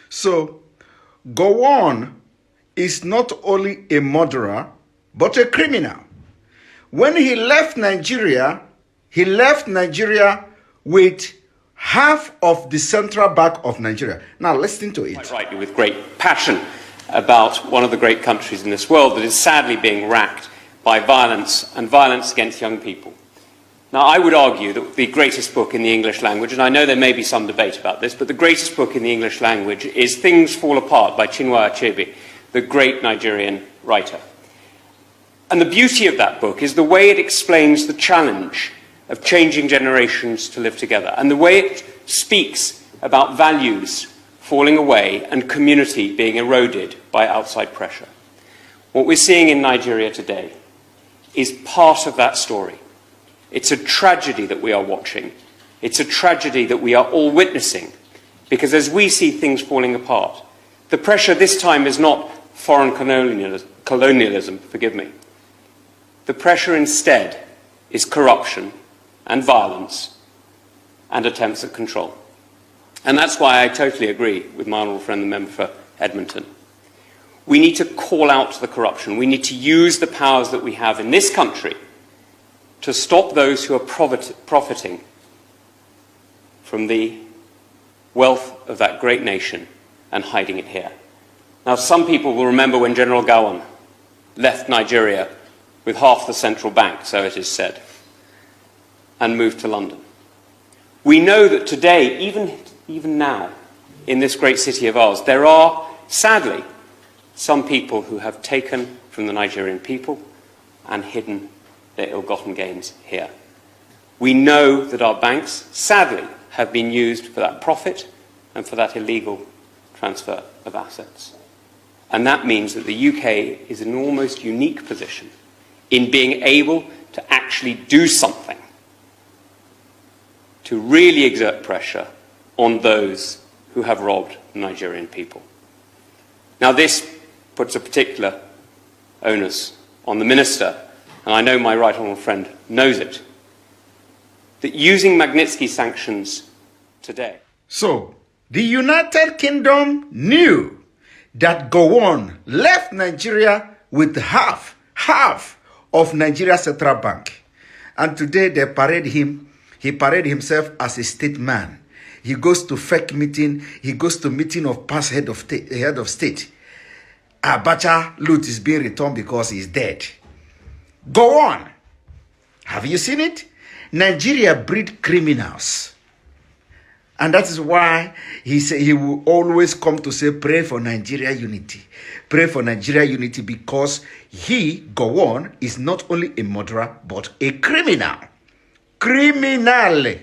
So, Guone is not only a murderer, but a criminal. When he left Nigeria with half of the central bank of Nigeria. Now, listen to it. Quite rightly, with great passion about one of the great countries in this world that is sadly being racked by violence and violence against young people. Now, I would argue that the greatest book in the English language, and I know there may be some debate about this, but the greatest book in the English language is Things Fall Apart by Chinua Achebe, the great Nigerian writer. And the beauty of that book is the way it explains the challenge of changing generations to live together, and the way it speaks about values falling away and community being eroded by outside pressure. What we're seeing in Nigeria today is part of that story. It's a tragedy that we are watching. It's a tragedy that we are all witnessing, because as we see things falling apart, the pressure this time is not foreign colonialism, forgive me. The pressure instead is corruption and violence and attempts at control. And that's why I totally agree with my honourable friend, the member for Edmonton. We need to call out the corruption. We need to use the powers that we have in this country to stop those who are profiting from the wealth of that great nation and hiding it here. Now, some people will remember when General Guone left Nigeria with half the central bank, so it is said, and moved to London. We know that today, even now, in this great city of ours, there are, sadly, some people who have taken from the Nigerian people and hidden their ill-gotten gains here. We know that our banks, sadly, have been used for that profit and for that illegal transfer of assets. And that means that the UK is in an almost unique position in being able to actually do something to really exert pressure on those who have robbed the Nigerian people. Now, this puts a particular onus on the Minister, and I know my right honourable friend knows it, that using Magnitsky sanctions today. So, the United Kingdom knew that Guone left Nigeria with half of Nigeria's central bank. And today they parade him. He paraded himself as a statesman. He goes to fake meeting. He goes to meeting of past head of state. Abacha loot is being returned because he's dead. Guone. Have you seen it? Nigeria breed criminals. And that is why he said he will always come to say, pray for Nigeria unity. Pray for Nigeria unity, because he, Guone, is not only a murderer, but a criminal. Criminal.